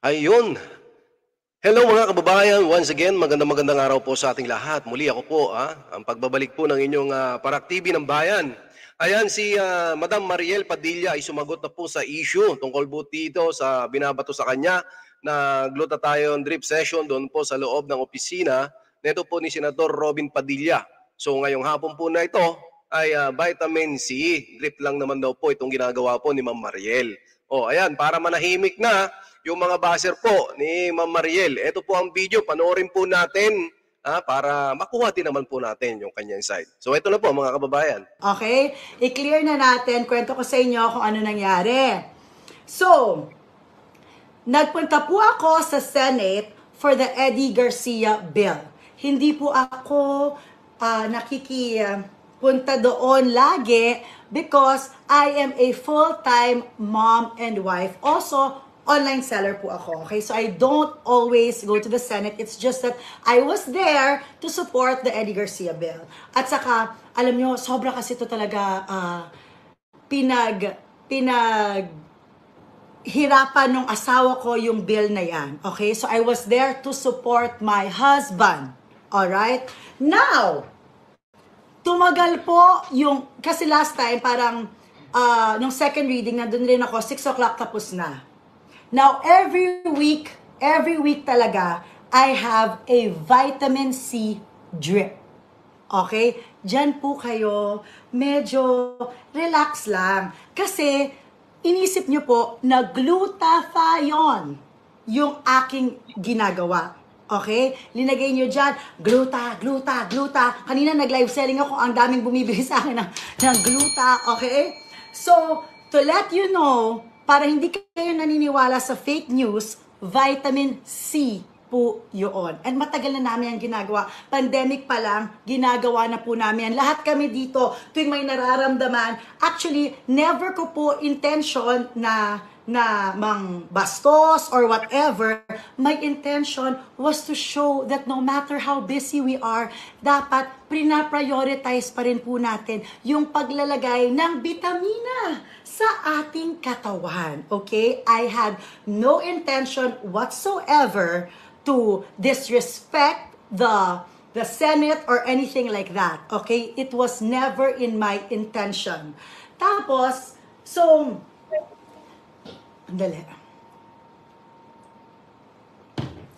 Ayun. Hello mga kababayan, once again magandang araw po sa ating lahat. Muli ako po, ang pagbabalik po ng inyong Parak TV ng Bayan. Ayan si Madam Mariel Padilla ay sumagot na po sa issue tungkol po dito sa binabato sa kanya na glutathione drip session doon po sa loob ng opisina nito po ni Senador Robin Padilla. So ngayong hapon po na ito ay vitamin C drip lang naman daw po itong ginagawa po ni Ma'am Mariel. O ayan, para manahimik na yung mga baser po ni Ma'am Mariel. Ito po ang video, panoorin po natin para makuha din naman po natin yung kanyang side. So ito na po mga kababayan. Okay, i-clear na natin, kwento ko sa inyo kung ano nangyari. So, nagpunta po ako sa Senate for the Eddie Garcia bill. Hindi po ako nakikipunta doon lagi because I am a full-time mom and wife. Also, online seller po ako. Okay, so I don't always go to the Senate. It's just that I was there to support the Eddie Garcia bill. At saka, alam nyo, sobra kasi ito talaga hirapan ng asawa ko yung bill na yan. Okay, so I was there to support my husband. Alright? Now, tumagal po yung, kasi last time parang, nung second reading, nandun rin ako, 6 o'clock tapos na. Now, every week talaga, I have a vitamin C drip. Okay? Diyan po kayo, medyo relax lang. Kasi, inisip nyo po na glutathione yung aking ginagawa. Okay? Linagay nyo dyan, gluta. Kanina nag-live selling ako, ang daming bumibili sa akin ng gluta. Okay? So, to let you know, para hindi kayo naniniwala sa fake news, vitamin C po yun. And matagal na namin yung ginagawa. Pandemic pa lang, ginagawa na po namin. Lahat kami dito, tuwing may nararamdaman, actually, never ko po intention na mang bastos or whatever. My intention was to show that no matter how busy we are, dapat prina-prioritize pa rin po natin yung paglalagay ng bitamina sa ating katawan. Okay? I had no intention whatsoever to disrespect the Senate or anything like that. Okay? It was never in my intention. Tapos, so, andali.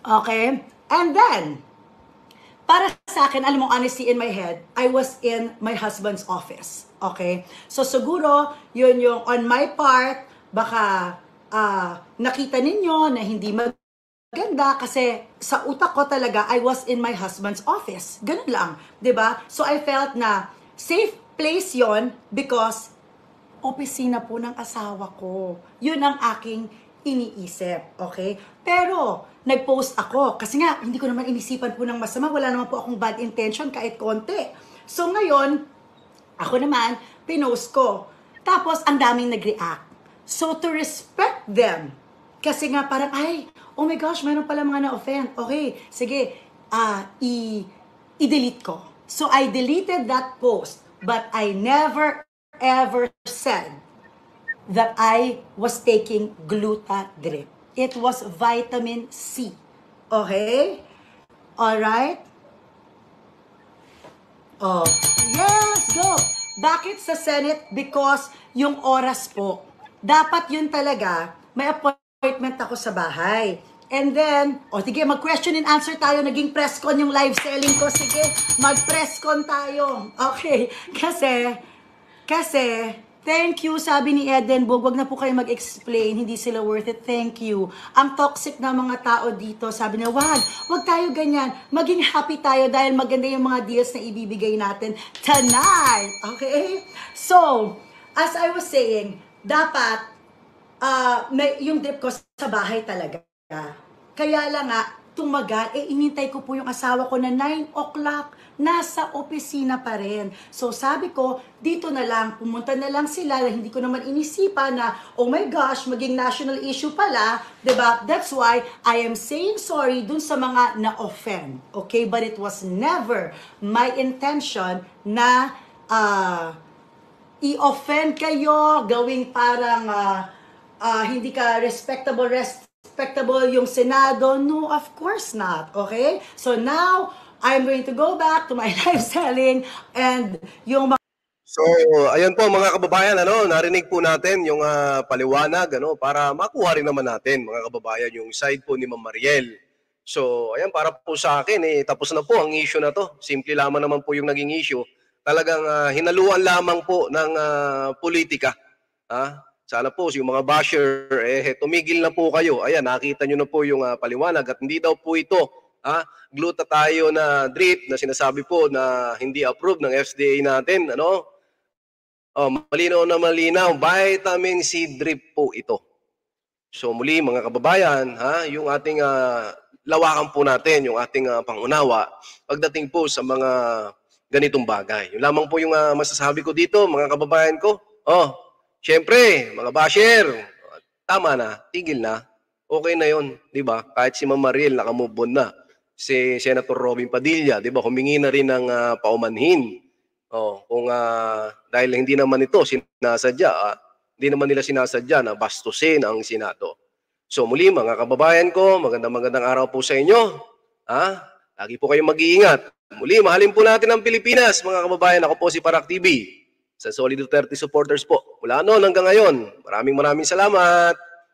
Okay? And then, para sa akin, alam mo, honestly, in my head, I was in my husband's office. Okay? So, siguro, yun yung on my part, baka nakita ninyo na hindi maganda kasi sa utak ko talaga, I was in my husband's office. Ganun lang. 'Di ba? So, I felt na safe place yon because opisina po ng asawa ko. Yun ang aking iniisip, okay? Pero, nag-post ako. Kasi nga, hindi ko naman inisipan po ng masama. Wala naman po akong bad intention kahit konti. So, ngayon, ako naman, pinost ko. Tapos, ang daming nag-react. So, to respect them, kasi nga parang, ay, oh my gosh, mayroon pala mga na-offend. Okay, sige, i-delete ko. So, I deleted that post. But I never ever said that I was taking gluta drip. It was vitamin C. Okay? Alright? Oh, yes, go! Bakit sa Senate? Because yung oras po, dapat yun talaga, may appointment ako sa bahay. And then, sige, mag-question and answer tayo. Naging press con yung live selling ko. Sige, mag-press con tayo. Okay, kasi, thank you, sabi ni Edenburg, wag na po kayo mag-explain, hindi sila worth it, thank you. Ang toxic na mga tao dito, sabi na, wag tayo ganyan, maging happy tayo dahil maganda yung mga deals na ibibigay natin tonight. Okay? So, as I was saying, dapat, yung drip ko sa bahay talaga. Kaya lang nga, tumagal, inintay ko po yung asawa ko na 9 o'clock, nasa opisina pa rin. So sabi ko, dito na lang, pumunta na lang sila, hindi ko naman inisipan na, oh my gosh, maging national issue pala, diba? That's why I am saying sorry dun sa mga na-offend. Okay? But it was never my intention na i-offend kayo, gawing parang hindi ka respectable respectable yung Senado? No, of course not. Okay? So now, I'm going to go back to my live selling and yung So, ayan po mga kababayan, narinig po natin yung paliwanag para makuha rin naman natin mga kababayan yung side po ni Ma'am Mariel. So, ayan para po sa akin tapos na po ang issue na to. Simple lamang naman po yung naging issue. Talagang hinaluan lamang po ng politika. Sana po yung mga basher tumigil na po kayo. Ayan, nakita niyo na po yung paliwanag at hindi daw po ito glutathione na drip na sinasabi po na hindi approved ng FDA natin, malinaw na malinaw, vitamin C drip po ito. So muli mga kababayan, yung ating lawakan po natin, yung ating pangunawa pagdating po sa mga ganitong bagay. Yun lamang po yung masasabi ko dito, mga kababayan ko. Syempre, mga basher, tama na, tigil na. Okay na yun, di ba? Kahit si Ma'am Mariel nakamove on na. Si Senator Robin Padilla, di ba, humingi na rin ng paumanhin. Kung dahil hindi naman ito sinasadya, hindi naman nila sinasadya na bastusin ang Senado. So muli mga kababayan ko, magandang araw po sa inyo. Lagi po kayong mag-iingat. Muli, mahalin po natin ang Pilipinas, mga kababayan. Ako po si Parak TV, sa Solid Duterte supporters po. Mula noon hanggang ngayon, maraming salamat.